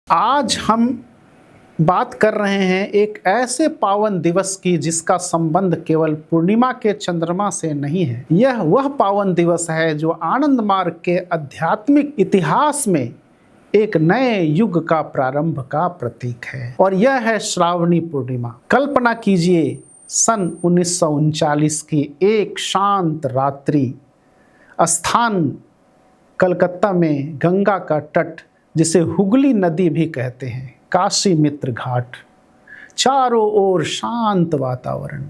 आज हम बात कर रहे हैं एक ऐसे पावन दिवस की जिसका संबंध केवल पूर्णिमा के चंद्रमा से नहीं है। यह वह पावन दिवस है जो आनंद मार्ग के आध्यात्मिक इतिहास में एक नए युग का प्रारंभ का प्रतीक है और यह है श्रावणी पूर्णिमा। कल्पना कीजिए, सन 1939 की एक शांत रात्रि, स्थान कलकत्ता में गंगा का तट जिसे हुगली नदी भी कहते हैं, काशी मित्र घाट, चारों ओर शांत वातावरण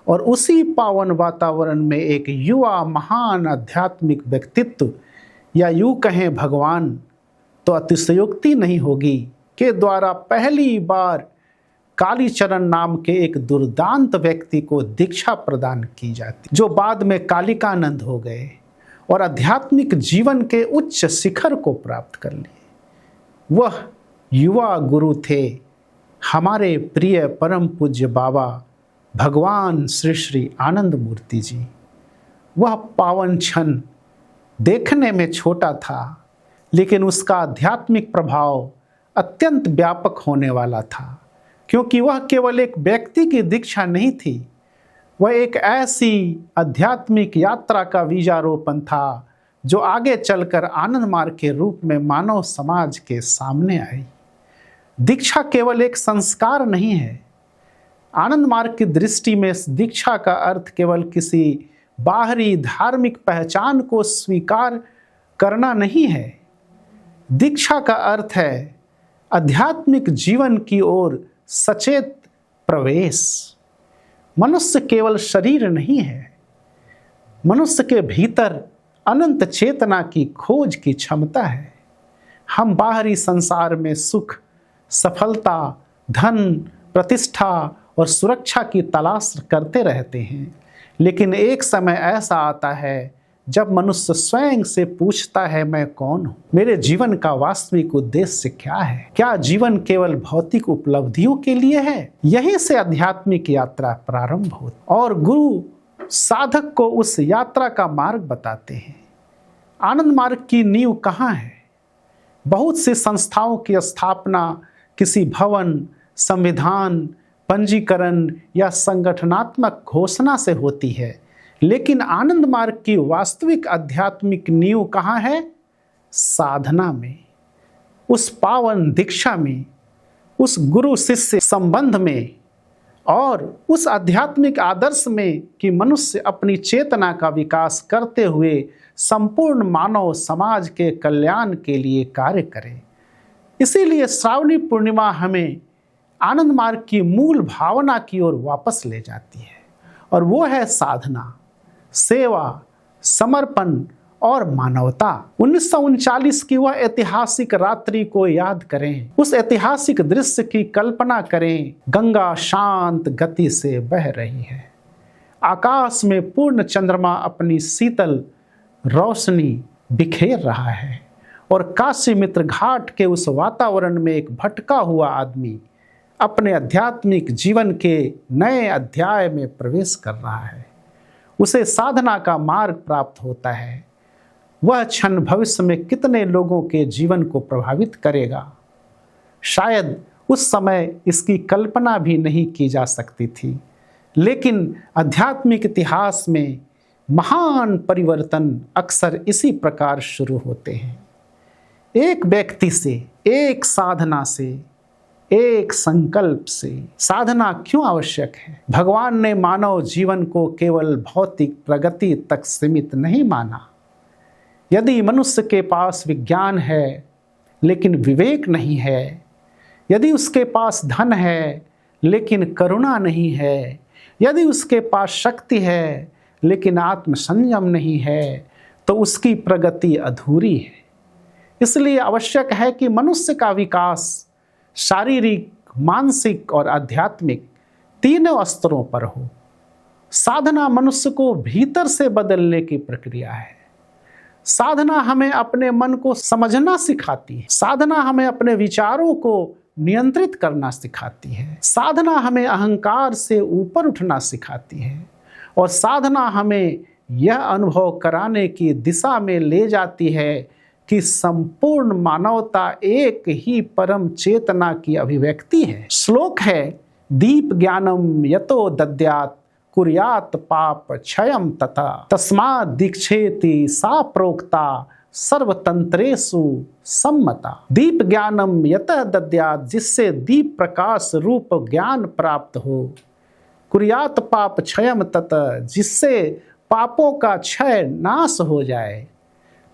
और उसी पावन वातावरण में एक युवा महान आध्यात्मिक व्यक्तित्व या यूं कहें भगवान तो अतिशयोक्ति नहीं होगी के द्वारा पहली बार कालीचरण नाम के एक दुर्दांत व्यक्ति को दीक्षा प्रदान की जाती, जो बाद में कालिकानंद हो गए और आध्यात्मिक जीवन के उच्च शिखर को प्राप्त कर लिए। वह युवा गुरु थे हमारे प्रिय परम पूज्य बाबा भगवान श्री श्री आनंद मूर्ति जी। वह पावन क्षण देखने में छोटा था, लेकिन उसका आध्यात्मिक प्रभाव अत्यंत व्यापक होने वाला था, क्योंकि वह केवल एक व्यक्ति की दीक्षा नहीं थी, वह एक ऐसी आध्यात्मिक यात्रा का बीजारोपण था जो आगे चलकर आनंद मार्ग के रूप में मानव समाज के सामने आई। दीक्षा केवल एक संस्कार नहीं है। आनंद मार्ग की दृष्टि में दीक्षा का अर्थ केवल किसी बाहरी धार्मिक पहचान को स्वीकार करना नहीं है। दीक्षा का अर्थ है आध्यात्मिक जीवन की ओर सचेत प्रवेश। मनुष्य केवल शरीर नहीं है, मनुष्य के भीतर अनंत चेतना की खोज की क्षमता है। हम बाहरी संसार में सुख, सफलता, धन, प्रतिष्ठा और सुरक्षा की तलाश करते रहते हैं, लेकिन एक समय ऐसा आता है जब मनुष्य स्वयं से पूछता है, मैं कौन हूँ? मेरे जीवन का वास्तविक उद्देश्य क्या है? क्या जीवन केवल भौतिक उपलब्धियों के लिए है? यहीं से आध्यात्मिक यात्रा प्रारंभ होती और गुरु साधक को उस यात्रा का मार्ग बताते हैं। आनंद मार्ग की नींव कहाँ है? बहुत सी संस्थाओं की स्थापना किसी भवन, संविधान, पंजीकरण या संगठनात्मक घोषणा से होती है, लेकिन आनंद मार्ग की वास्तविक आध्यात्मिक नींव कहाँ है? साधना में, उस पावन दीक्षा में, उस गुरु शिष्य संबंध में और उस आध्यात्मिक आदर्श में कि मनुष्य अपनी चेतना का विकास करते हुए संपूर्ण मानव समाज के कल्याण के लिए कार्य करे। इसीलिए श्रावणी पूर्णिमा हमें आनंद मार्ग की मूल भावना की ओर वापस ले जाती है और वो है साधना, सेवा, समर्पण और मानवता। 1939 की वह ऐतिहासिक रात्रि को याद करें, उस ऐतिहासिक दृश्य की कल्पना करें। गंगा शांत गति से बह रही है, आकाश में पूर्ण चंद्रमा अपनी शीतल रोशनी बिखेर रहा है और काशी मित्र घाट के उस वातावरण में एक भटका हुआ आदमी अपने आध्यात्मिक जीवन के नए अध्याय में प्रवेश कर रहा है। उसे साधना का मार्ग प्राप्त होता है। वह क्षण भविष्य में कितने लोगों के जीवन को प्रभावित करेगा, शायद उस समय इसकी कल्पना भी नहीं की जा सकती थी, लेकिन आध्यात्मिक इतिहास में महान परिवर्तन अक्सर इसी प्रकार शुरू होते हैं। एक व्यक्ति से, एक साधना से, एक संकल्प से। साधना क्यों आवश्यक है? भगवान ने मानव जीवन को केवल भौतिक प्रगति तक सीमित नहीं माना। यदि मनुष्य के पास विज्ञान है लेकिन विवेक नहीं है, यदि उसके पास धन है लेकिन करुणा नहीं है, यदि उसके पास शक्ति है लेकिन आत्म संयम नहीं है, तो उसकी प्रगति अधूरी है। इसलिए आवश्यक है कि मनुष्य का विकास शारीरिक, मानसिक और आध्यात्मिक तीनों स्तरों पर हो। साधना मनुष्य को भीतर से बदलने की प्रक्रिया है। साधना हमें अपने मन को समझना सिखाती है। साधना हमें अपने विचारों को नियंत्रित करना सिखाती है। साधना हमें अहंकार से ऊपर उठना सिखाती है और साधना हमें यह अनुभव कराने की दिशा में ले जाती है कि संपूर्ण मानवता एक ही परम चेतना की अभिव्यक्ति है। श्लोक है, दीप ज्ञानम यतो दद्यात् कुर्यात् पाप क्षयम तथा तस्मात् दीक्षेति सा प्रोक्ता सर्वतंत्रेषु सम्मता। दीप ज्ञानम यतः दद्यात्, जिससे दीप प्रकाश रूप ज्ञान प्राप्त हो। कुर्यात् पाप क्षयम तथा, जिससे पापों का क्षय नाश हो जाए।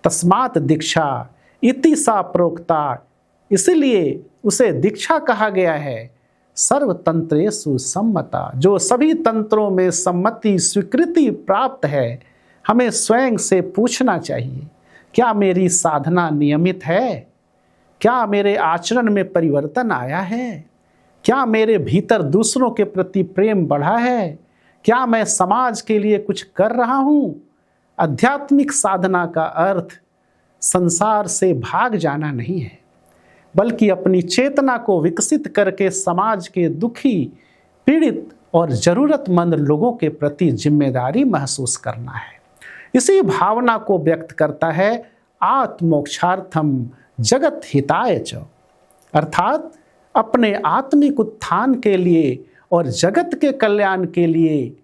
तस्मात् दीक्षा इति सा प्रोक्ता, इसलिए उसे दीक्षा कहा गया है। सर्वतंत्रेषु सम्मता, जो सभी तंत्रों में सम्मति स्वीकृति प्राप्त है। हमें स्वयं से पूछना चाहिए, क्या मेरी साधना नियमित है? क्या मेरे आचरण में परिवर्तन आया है? क्या मेरे भीतर दूसरों के प्रति प्रेम बढ़ा है? क्या मैं समाज के लिए कुछ कर रहा हूँ? आध्यात्मिक साधना का अर्थ संसार से भाग जाना नहीं है, बल्कि अपनी चेतना को विकसित करके समाज के दुखी, पीड़ित और जरूरतमंद लोगों के प्रति जिम्मेदारी महसूस करना है। इसी भावना को व्यक्त करता है आत्मोक्षार्थम जगत हिताय च, अर्थात अपने आत्मिक उत्थान के लिए और जगत के कल्याण के लिए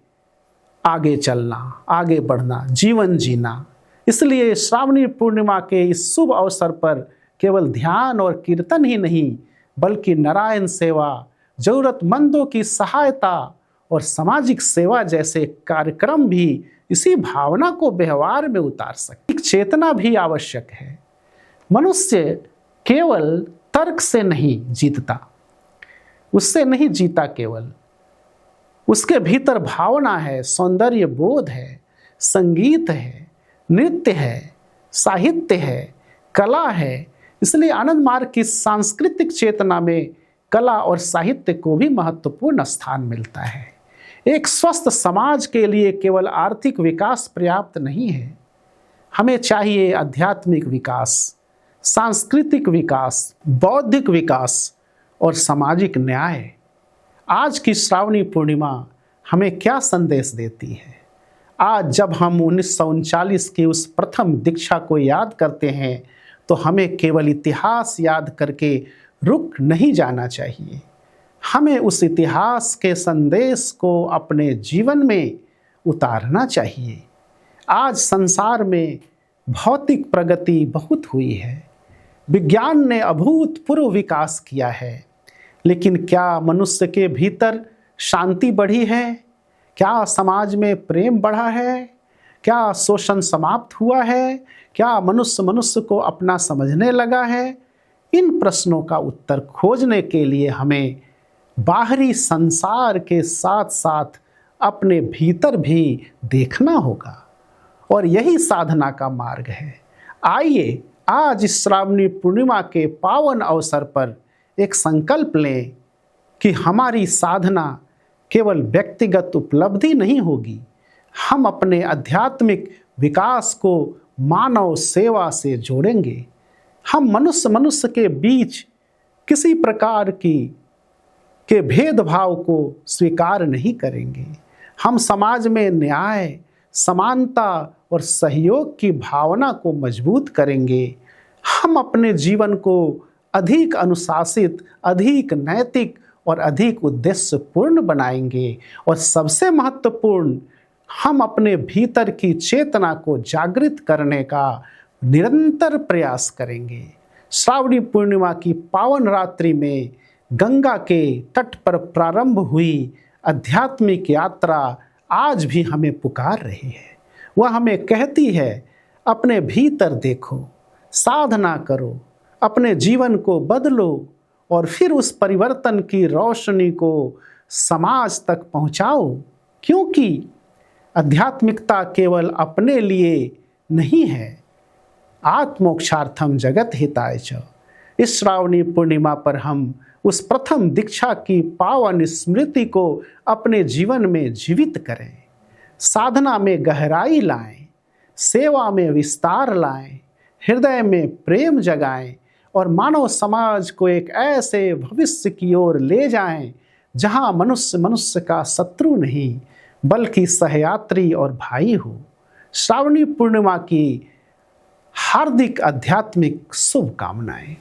आगे चलना, आगे बढ़ना, जीवन जीना। इसलिए श्रावणी पूर्णिमा के इस शुभ अवसर पर केवल ध्यान और कीर्तन ही नहीं, बल्कि नारायण सेवा, जरूरतमंदों की सहायता और सामाजिक सेवा जैसे कार्यक्रम भी इसी भावना को व्यवहार में उतार सकते। एक चेतना भी आवश्यक है। मनुष्य केवल तर्क से नहीं जीतता, उससे नहीं जीता केवल, उसके भीतर भावना है, सौंदर्य बोध है, संगीत है, नृत्य है, साहित्य है, कला है। इसलिए आनंद मार्ग की सांस्कृतिक चेतना में कला और साहित्य को भी महत्वपूर्ण स्थान मिलता है। एक स्वस्थ समाज के लिए केवल आर्थिक विकास पर्याप्त नहीं है, हमें चाहिए आध्यात्मिक विकास, सांस्कृतिक विकास, बौद्धिक विकास और सामाजिक न्याय। आज की श्रावणी पूर्णिमा हमें क्या संदेश देती है? आज जब हम 1939 की उस प्रथम दीक्षा को याद करते हैं, तो हमें केवल इतिहास याद करके रुक नहीं जाना चाहिए। हमें उस इतिहास के संदेश को अपने जीवन में उतारना चाहिए। आज संसार में भौतिक प्रगति बहुत हुई है, विज्ञान ने अभूतपूर्व विकास किया है, लेकिन क्या मनुष्य के भीतर शांति बढ़ी है? क्या समाज में प्रेम बढ़ा है? क्या शोषण समाप्त हुआ है? क्या मनुष्य को अपना समझने लगा है? इन प्रश्नों का उत्तर खोजने के लिए हमें बाहरी संसार के साथ साथ अपने भीतर भी देखना होगा, और यही साधना का मार्ग है। आइए आज इस श्रावणी पूर्णिमा के पावन अवसर पर एक संकल्प लें कि हमारी साधना केवल व्यक्तिगत उपलब्धि नहीं होगी, हम अपने आध्यात्मिक विकास को मानव सेवा से जोड़ेंगे। हम मनुष्य के बीच किसी प्रकार के भेदभाव को स्वीकार नहीं करेंगे। हम समाज में न्याय, समानता और सहयोग की भावना को मजबूत करेंगे। हम अपने जीवन को अधिक अनुशासित, अधिक नैतिक और अधिक उद्देश्यपूर्ण बनाएंगे, और सबसे महत्वपूर्ण, हम अपने भीतर की चेतना को जागृत करने का निरंतर प्रयास करेंगे। श्रावणी पूर्णिमा की पावन रात्रि में गंगा के तट पर प्रारंभ हुई आध्यात्मिक यात्रा आज भी हमें पुकार रही है। वह हमें कहती है, अपने भीतर देखो, साधना करो, अपने जीवन को बदलो और फिर उस परिवर्तन की रोशनी को समाज तक पहुंचाओ। क्योंकि आध्यात्मिकता केवल अपने लिए नहीं है, आत्मोक्षार्थम जगत हिताय च। इस श्रावणी पूर्णिमा पर हम उस प्रथम दीक्षा की पावन स्मृति को अपने जीवन में जीवित करें, साधना में गहराई लाएं, सेवा में विस्तार लाएं, हृदय में प्रेम जगाएं और मानव समाज को एक ऐसे भविष्य की ओर ले जाएं जहां मनुष्य का शत्रु नहीं बल्कि सहयात्री और भाई हो। श्रावणी पूर्णिमा की हार्दिक आध्यात्मिक शुभकामनाएं।